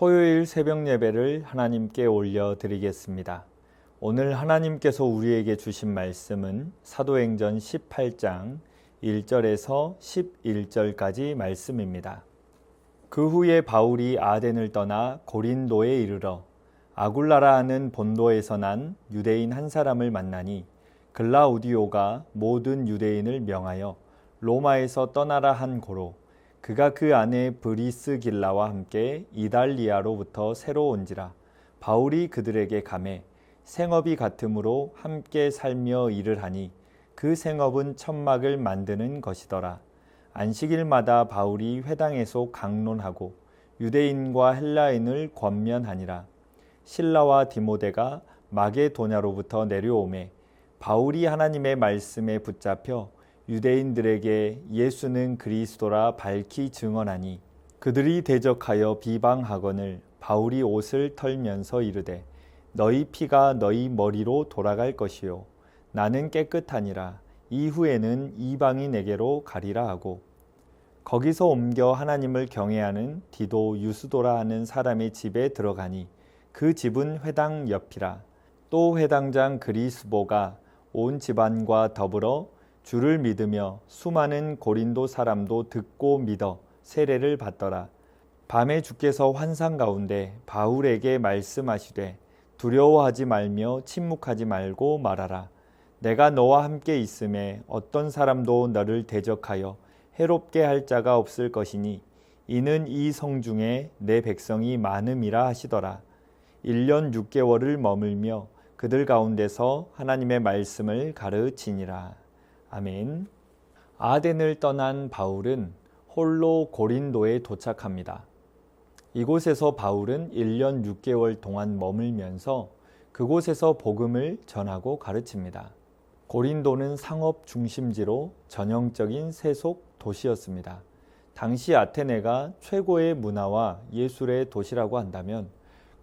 토요일 새벽 예배를 하나님께 올려드리겠습니다. 오늘 하나님께서 우리에게 주신 말씀은 사도행전 18장 1절에서 11절까지 말씀입니다. 그 후에 바울이 아덴을 떠나 고린도에 이르러 아굴라라 하는 본도에서 난 유대인 한 사람을 만나니 글라우디오가 모든 유대인을 명하여 로마에서 떠나라 한 고로 그가 그 아내 브리스길라와 함께 이달리아로부터 새로 온지라 바울이 그들에게 가매 생업이 같으므로 함께 살며 일을 하니 그 생업은 천막을 만드는 것이더라. 안식일마다 바울이 회당에서 강론하고 유대인과 헬라인을 권면하니라. 실라와 디모데가 마게도냐로부터 내려오매 바울이 하나님의 말씀에 붙잡혀 유대인들에게 예수는 그리스도라 밝히 증언하니 그들이 대적하여 비방하거늘 바울이 옷을 털면서 이르되 너희 피가 너희 머리로 돌아갈 것이요 나는 깨끗하니라. 이후에는 이방인에게로 가리라 하고 거기서 옮겨 하나님을 경외하는 디도 유스도라 하는 사람의 집에 들어가니 그 집은 회당 옆이라. 또 회당장 그리스보가 온 집안과 더불어 주를 믿으며 수많은 고린도 사람도 듣고 믿어 세례를 받더라. 밤에 주께서 환상 가운데 바울에게 말씀하시되 두려워하지 말며 침묵하지 말고 말하라. 내가 너와 함께 있음에 어떤 사람도 너를 대적하여 해롭게 할 자가 없을 것이니 이는 이 성중에 내 백성이 많음이라 하시더라. 1년 6개월을 머물며 그들 가운데서 하나님의 말씀을 가르치니라. 아멘. 아덴을 떠난 바울은 홀로 고린도에 도착합니다. 이곳에서 바울은 1년 6개월 동안 머물면서 그곳에서 복음을 전하고 가르칩니다. 고린도는 상업 중심지로 전형적인 세속 도시였습니다. 당시 아테네가 최고의 문화와 예술의 도시라고 한다면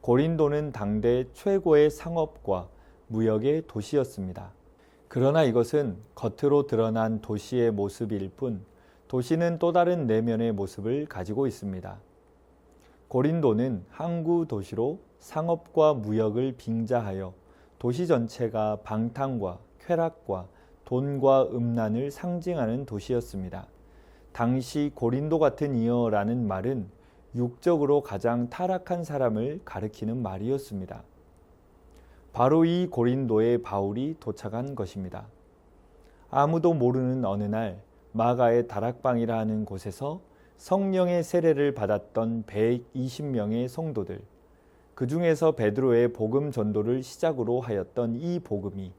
고린도는 당대 최고의 상업과 무역의 도시였습니다. 그러나 이것은 겉으로 드러난 도시의 모습일 뿐 도시는 또 다른 내면의 모습을 가지고 있습니다. 고린도는 항구 도시로 상업과 무역을 빙자하여 도시 전체가 방탕과 쾌락과 돈과 음란을 상징하는 도시였습니다. 당시 고린도 같은 이여라는 말은 육적으로 가장 타락한 사람을 가리키는 말이었습니다. 바로 이 고린도에 바울이 도착한 것입니다. 아무도 모르는 어느 날 마가의 다락방이라 하는 곳에서 성령의 세례를 받았던 120명의 성도들, 그 중에서 베드로의 복음 전도를 시작으로 하였던 이 복음이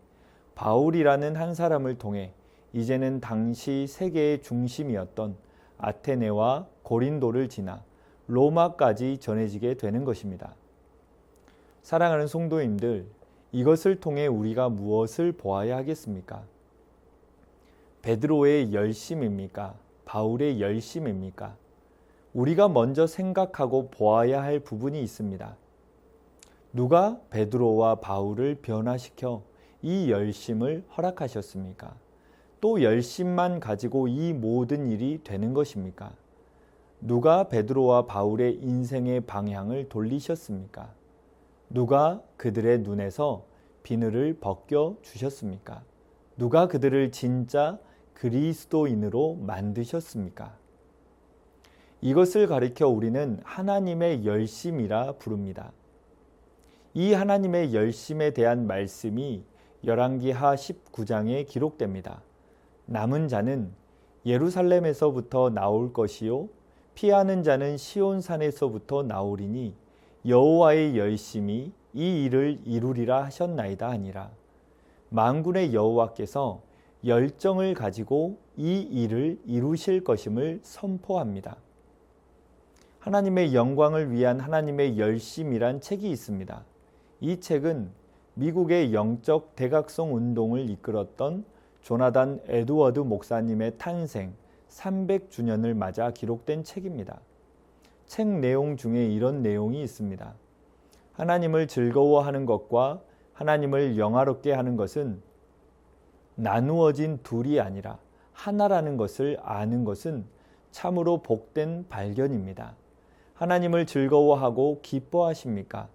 바울이라는 한 사람을 통해 이제는 당시 세계의 중심이었던 아테네와 고린도를 지나 로마까지 전해지게 되는 것입니다. 사랑하는 성도님들, 이것을 통해 우리가 무엇을 보아야 하겠습니까? 베드로의 열심입니까? 바울의 열심입니까? 우리가 먼저 생각하고 보아야 할 부분이 있습니다. 누가 베드로와 바울을 변화시켜 이 열심을 허락하셨습니까? 또 열심만 가지고 이 모든 일이 되는 것입니까? 누가 베드로와 바울의 인생의 방향을 돌리셨습니까? 누가 그들의 눈에서 비늘을 벗겨 주셨습니까? 누가 그들을 진짜 그리스도인으로 만드셨습니까? 이것을 가리켜 우리는 하나님의 열심이라 부릅니다. 이 하나님의 열심에 대한 말씀이 열왕기하 19장에 기록됩니다. 남은 자는 예루살렘에서부터 나올 것이요 피하는 자는 시온산에서부터 나오리니 여호와의 열심이 이 일을 이루리라 하셨나이다 하니라. 만군의 여호와께서 열정을 가지고 이 일을 이루실 것임을 선포합니다. 하나님의 영광을 위한 하나님의 열심이란 책이 있습니다. 이 책은 미국의 영적 대각성 운동을 이끌었던 조나단 에드워드 목사님의 탄생 300주년을 맞아 기록된 책입니다. 책 내용 중에 이런 내용이 있습니다. 하나님을 즐거워하는 것과 하나님을 영화롭게 하는 것은 나누어진 둘이 아니라 하나라는 것을 아는 것은 참으로 복된 발견입니다. 하나님을 즐거워하고 기뻐하십니까?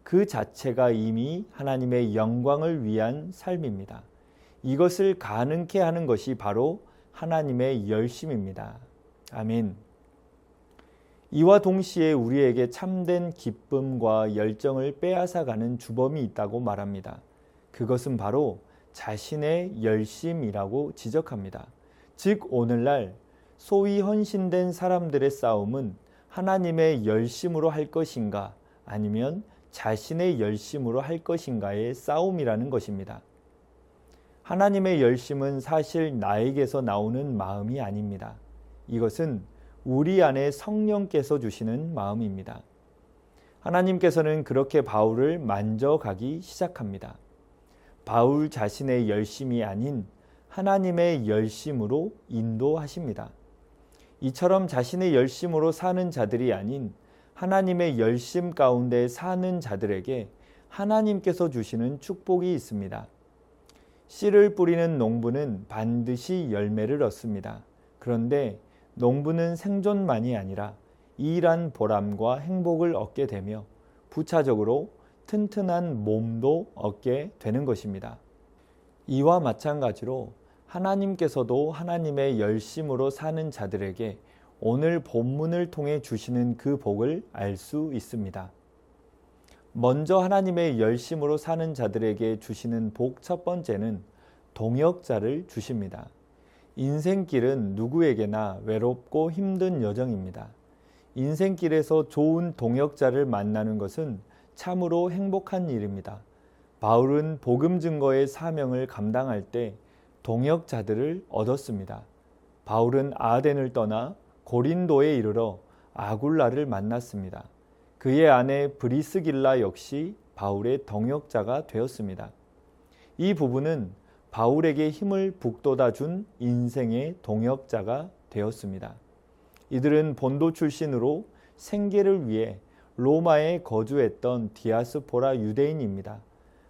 그 자체가 이미 하나님의 영광을 위한 삶입니다. 이것을 가능케 하는 것이 바로 하나님의 열심입니다. 아멘. 이와 동시에 우리에게 참된 기쁨과 열정을 빼앗아가는 주범이 있다고 말합니다. 그것은 바로 자신의 열심이라고 지적합니다. 즉 오늘날 소위 헌신된 사람들의 싸움은 하나님의 열심으로 할 것인가 아니면 자신의 열심으로 할 것인가의 싸움이라는 것입니다. 하나님의 열심은 사실 나에게서 나오는 마음이 아닙니다. 이것은 우리 안에 성령께서 주시는 마음입니다. 하나님께서는 그렇게 바울을 만져가기 시작합니다. 바울 자신의 열심이 아닌 하나님의 열심으로 인도하십니다. 이처럼 자신의 열심으로 사는 자들이 아닌 하나님의 열심 가운데 사는 자들에게 하나님께서 주시는 축복이 있습니다. 씨를 뿌리는 농부는 반드시 열매를 얻습니다. 그런데 농부는 생존만이 아니라 일한 보람과 행복을 얻게 되며 부차적으로 튼튼한 몸도 얻게 되는 것입니다. 이와 마찬가지로 하나님께서도 하나님의 열심으로 사는 자들에게 오늘 본문을 통해 주시는 그 복을 알 수 있습니다. 먼저 하나님의 열심으로 사는 자들에게 주시는 복 첫 번째는 동역자를 주십니다. 인생길은 누구에게나 외롭고 힘든 여정입니다. 인생길에서 좋은 동역자를 만나는 것은 참으로 행복한 일입니다. 바울은 복음 증거의 사명을 감당할 때 동역자들을 얻었습니다. 바울은 아덴을 떠나 고린도에 이르러 아굴라를 만났습니다. 그의 아내 브리스길라 역시 바울의 동역자가 되었습니다. 이 부부는 바울에게 힘을 북돋아 준 인생의 동역자가 되었습니다. 이들은 본도 출신으로 생계를 위해 로마에 거주했던 디아스포라 유대인입니다.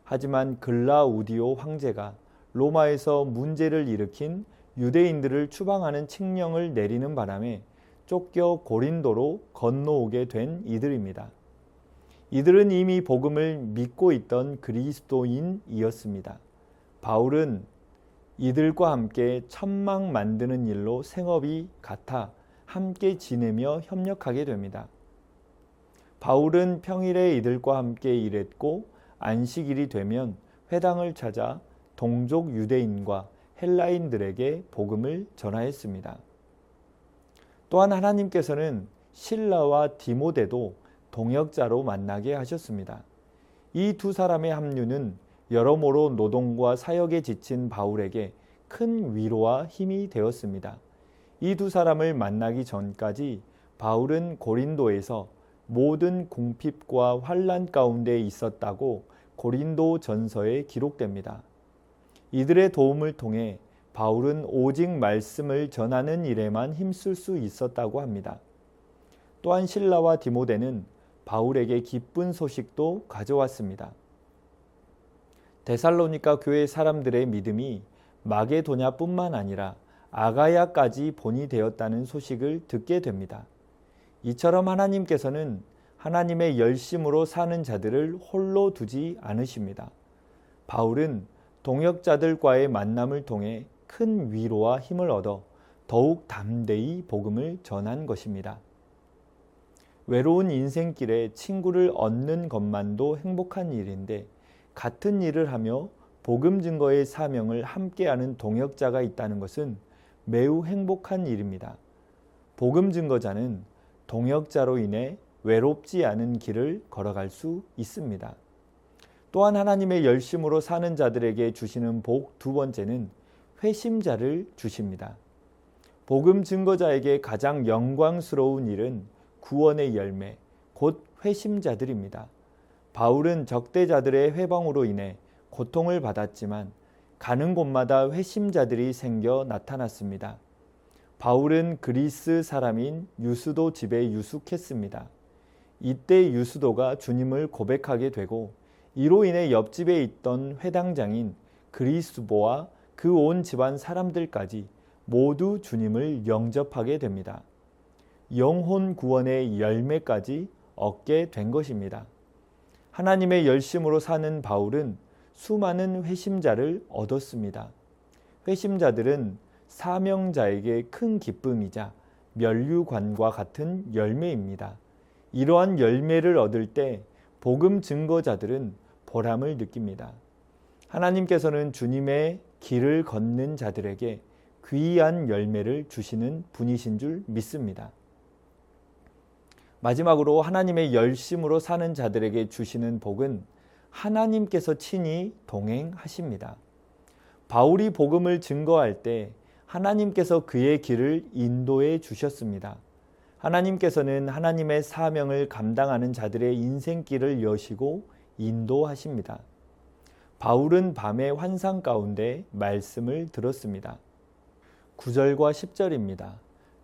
하지만 글라우디오 황제가 로마에서 문제를 일으킨 유대인들을 추방하는 칙령을 내리는 바람에 쫓겨 고린도로 건너오게 된 이들입니다. 이들은 이미 복음을 믿고 있던 그리스도인이었습니다. 바울은 이들과 함께 천막 만드는 일로 생업이 같아 함께 지내며 협력하게 됩니다. 바울은 평일에 이들과 함께 일했고 안식일이 되면 회당을 찾아 동족 유대인과 헬라인들에게 복음을 전하였습니다. 또한 하나님께서는 실라와 디모데도 동역자로 만나게 하셨습니다. 이 두 사람의 합류는 여러모로 노동과 사역에 지친 바울에게 큰 위로와 힘이 되었습니다. 이 두 사람을 만나기 전까지 바울은 고린도에서 모든 궁핍과 환난 가운데 있었다고 고린도 전서에 기록됩니다. 이들의 도움을 통해 바울은 오직 말씀을 전하는 일에만 힘쓸 수 있었다고 합니다. 또한 실라와 디모데는 바울에게 기쁜 소식도 가져왔습니다. 데살로니가 교회 사람들의 믿음이 마게도냐뿐만 아니라 아가야까지 본이 되었다는 소식을 듣게 됩니다. 이처럼 하나님께서는 하나님의 열심으로 사는 자들을 홀로 두지 않으십니다. 바울은 동역자들과의 만남을 통해 큰 위로와 힘을 얻어 더욱 담대히 복음을 전한 것입니다. 외로운 인생길에 친구를 얻는 것만도 행복한 일인데 같은 일을 하며 복음 증거의 사명을 함께하는 동역자가 있다는 것은 매우 행복한 일입니다. 복음 증거자는 동역자로 인해 외롭지 않은 길을 걸어갈 수 있습니다. 또한 하나님의 열심으로 사는 자들에게 주시는 복 두 번째는 회심자를 주십니다. 복음 증거자에게 가장 영광스러운 일은 구원의 열매, 곧 회심자들입니다. 바울은 적대자들의 회방으로 인해 고통을 받았지만 가는 곳마다 회심자들이 생겨 나타났습니다. 바울은 그리스 사람인 유스도 집에 유숙했습니다. 이때 유스도가 주님을 고백하게 되고 이로 인해 옆집에 있던 회당장인 그리스보와 그 온 집안 사람들까지 모두 주님을 영접하게 됩니다. 영혼 구원의 열매까지 얻게 된 것입니다. 하나님의 열심으로 사는 바울은 수많은 회심자를 얻었습니다. 회심자들은 사명자에게 큰 기쁨이자 면류관과 같은 열매입니다. 이러한 열매를 얻을 때 복음 증거자들은 보람을 느낍니다. 하나님께서는 주님의 길을 걷는 자들에게 귀한 열매를 주시는 분이신 줄 믿습니다. 마지막으로 하나님의 열심으로 사는 자들에게 주시는 복은 하나님께서 친히 동행하십니다. 바울이 복음을 증거할 때 하나님께서 그의 길을 인도해 주셨습니다. 하나님께서는 하나님의 사명을 감당하는 자들의 인생길을 여시고 인도하십니다. 바울은 밤의 환상 가운데 말씀을 들었습니다. 9절과 10절입니다.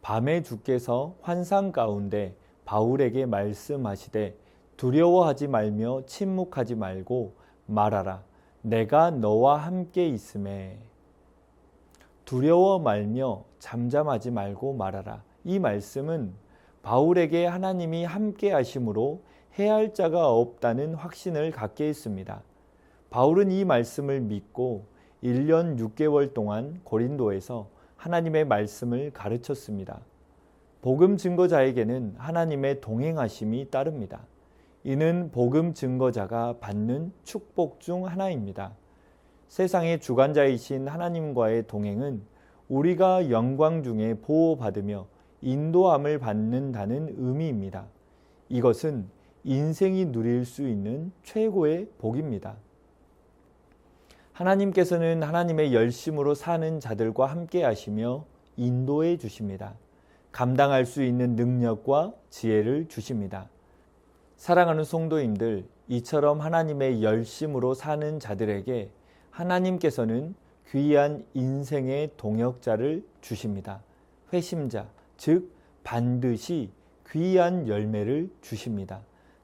밤에 주께서 환상 가운데 바울에게 말씀하시되 두려워하지 말며 침묵하지 말고 말하라. 내가 너와 함께 있음에. 두려워 말며 잠잠하지 말고 말하라. 이 말씀은 바울에게 하나님이 함께 하심으로 해할 자가 없다는 확신을 갖게 했습니다. 바울은 이 말씀을 믿고 1년 6개월 동안 고린도에서 하나님의 말씀을 가르쳤습니다. 복음 증거자에게는 하나님의 동행하심이 따릅니다. 이는 복음 증거자가 받는 축복 중 하나입니다. 세상의 주관자이신 하나님과의 동행은 우리가 영광 중에 보호받으며 인도함을 받는다는 의미입니다. 이것은 인생이 누릴 수 있는 최고의 복입니다. 하나님께서는 하나님의 열심으로 사는 자들과 함께 하시며 인도해 주십니다. 감당할 수 있는 능력과 지혜를 주십니다. 사랑하는 성도님들, 이처럼 하나님의 열심으로 사는 자들에게 하나님께서는 귀한 인생의 동역자를 주십니다. 회심자, 즉 반드시 귀한 열매를 주십니다.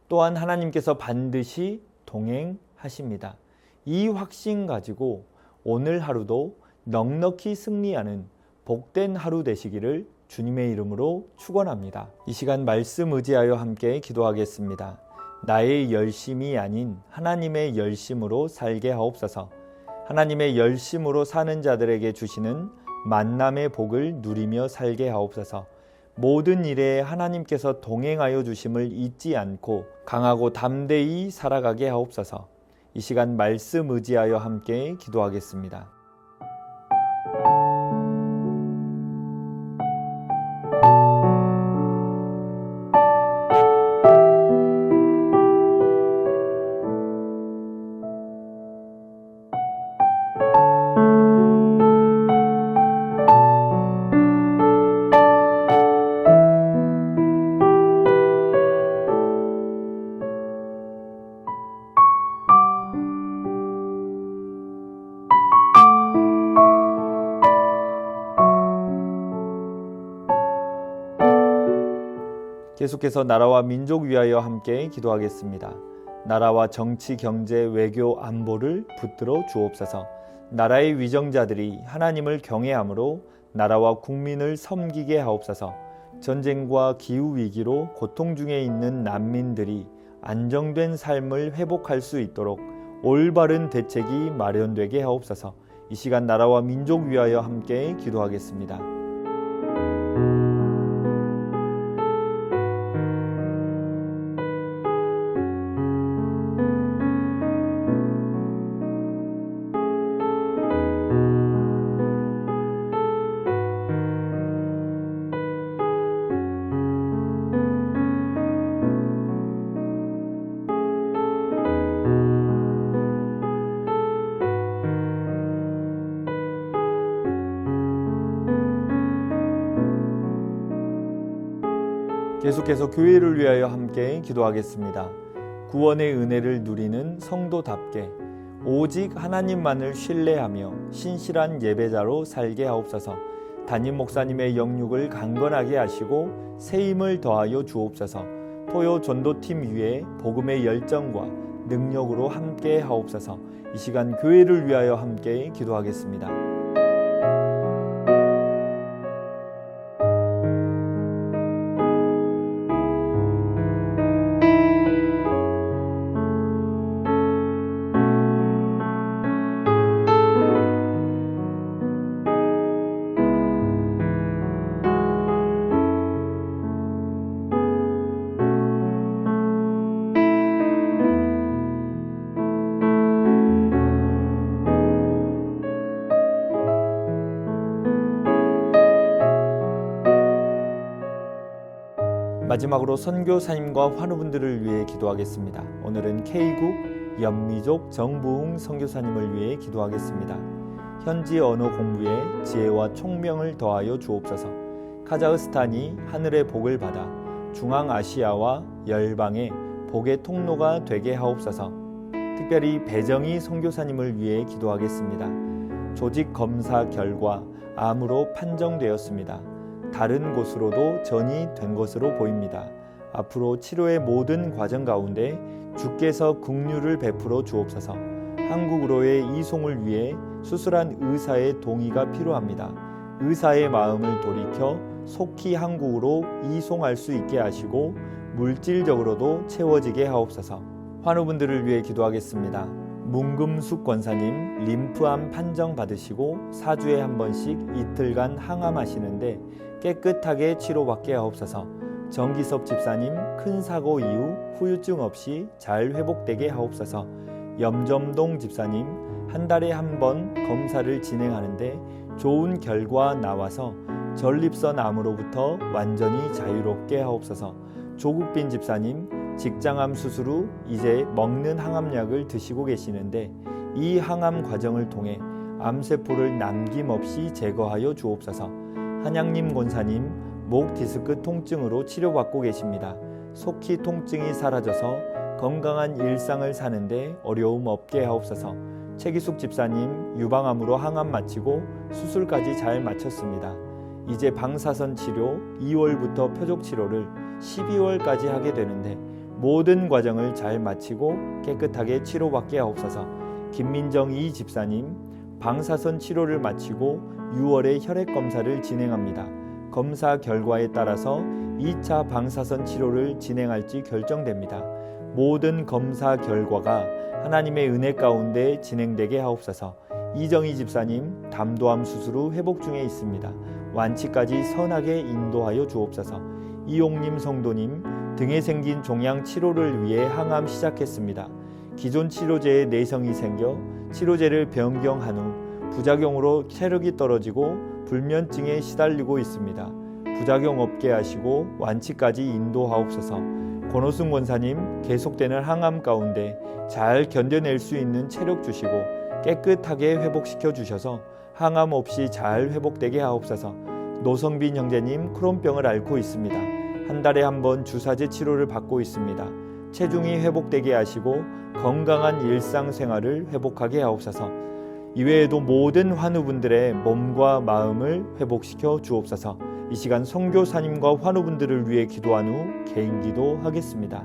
또한 하나님께서 반드시 동행하십니다. 이 확신 가지고 오늘 하루도 넉넉히 승리하는 복된 하루 되시기를 주님의 이름으로 축원합니다. 이 시간 말씀 의지하여 함께 기도하겠습니다. 나의 열심이 아닌 하나님의 열심으로 살게 하옵소서. 하나님의 열심으로 사는 자들에게 주시는 만남의 복을 누리며 살게 하옵소서. 모든 일에 하나님께서 동행하여 주심을 잊지 않고 강하고 담대히 살아가게 하옵소서. 이 시간 말씀 의지하여 함께 기도하겠습니다. 계속해서 나라와 민족 위하여 함께 기도하겠습니다. 나라와 정치, 경제, 외교, 안보를 붙들어 주옵소서. 나라의 위정자들이 하나님을 경외함으로 나라와 국민을 섬기게 하옵소서. 전쟁과 기후위기로 고통 중에 있는 난민들이 안정된 삶을 회복할 수 있도록 올바른 대책이 마련되게 하옵소서. 이 시간 나라와 민족 위하여 함께 기도하겠습니다. 계속해서 교회를 위하여 함께 기도하겠습니다. 구원의 은혜를 누리는 성도답게 오직 하나님만을 신뢰하며 신실한 예배자로 살게 하옵소서. 담임 목사님의 영육을 강건하게 하시고 새 힘을 더하여 주옵소서. 토요 전도팀 위에 복음의 열정과 능력으로 함께 하옵소서. 이 시간 교회를 위하여 함께 기도하겠습니다. 마지막으로 선교사님과 환우분들을 위해 기도하겠습니다. 오늘은 K국 연미족 정부흥 선교사님을 위해 기도하겠습니다. 현지 언어 공부에 지혜와 총명을 더하여 주옵소서. 카자흐스탄이 하늘의 복을 받아 중앙아시아와 열방의 복의 통로가 되게 하옵소서. 특별히 배정희 선교사님을 위해 기도하겠습니다. 조직 검사 결과 암으로 판정되었습니다. 다른 곳으로도 전이 된 것으로 보입니다. 앞으로 치료의 모든 과정 가운데 주께서 긍휼을 베풀어 주옵소서. 한국으로의 이송을 위해 수술한 의사의 동의가 필요합니다. 의사의 마음을 돌이켜 속히 한국으로 이송할 수 있게 하시고 물질적으로도 채워지게 하옵소서. 환우분들을 위해 기도하겠습니다. 문금숙 권사님 림프암 판정 받으시고 4주에 한 번씩 이틀간 항암하시는데 깨끗하게 치료받게 하옵소서. 정기섭 집사님 큰 사고 이후 후유증 없이 잘 회복되게 하옵소서. 염점동 집사님 한 달에 한 번 검사를 진행하는데 좋은 결과 나와서 전립선 암으로부터 완전히 자유롭게 하옵소서. 조국빈 집사님 직장암 수술 후 이제 먹는 항암약을 드시고 계시는데 이 항암 과정을 통해 암세포를 남김없이 제거하여 주옵소서. 한양님 권사님 목 디스크 통증으로 치료받고 계십니다. 속히 통증이 사라져서 건강한 일상을 사는데 어려움 없게 하옵소서. 최기숙 집사님 유방암으로 항암 마치고 수술까지 잘 마쳤습니다. 이제 방사선 치료 2월부터 표적 치료를 12월까지 하게 되는데 모든 과정을 잘 마치고 깨끗하게 치료받게 하옵소서. 김민정 이 집사님 방사선 치료를 마치고 6월에 혈액 검사를 진행합니다. 검사 결과에 따라서 2차 방사선 치료를 진행할지 결정됩니다. 모든 검사 결과가 하나님의 은혜 가운데 진행되게 하옵소서. 이정희 집사님 담도암 수술 후 회복 중에 있습니다. 완치까지 선하게 인도하여 주옵소서. 이용님 성도님 등에 생긴 종양 치료를 위해 항암 시작했습니다. 기존 치료제에 내성이 생겨 치료제를 변경한 후 부작용으로 체력이 떨어지고 불면증에 시달리고 있습니다. 부작용 없게 하시고 완치까지 인도하옵소서. 권호승 권사님 계속되는 항암 가운데 잘 견뎌낼 수 있는 체력 주시고 깨끗하게 회복시켜 주셔서 항암 없이 잘 회복되게 하옵소서. 노성빈 형제님 크론병을 앓고 있습니다. 한 달에 한 번 주사제 치료를 받고 있습니다. 체중이 회복되게 하시고 건강한 일상생활을 회복하게 하옵소서. 이외에도 모든 환우분들의 몸과 마음을 회복시켜 주옵소서. 이 시간 선교사님과 환우분들을 위해 기도한 후 개인 기도하겠습니다.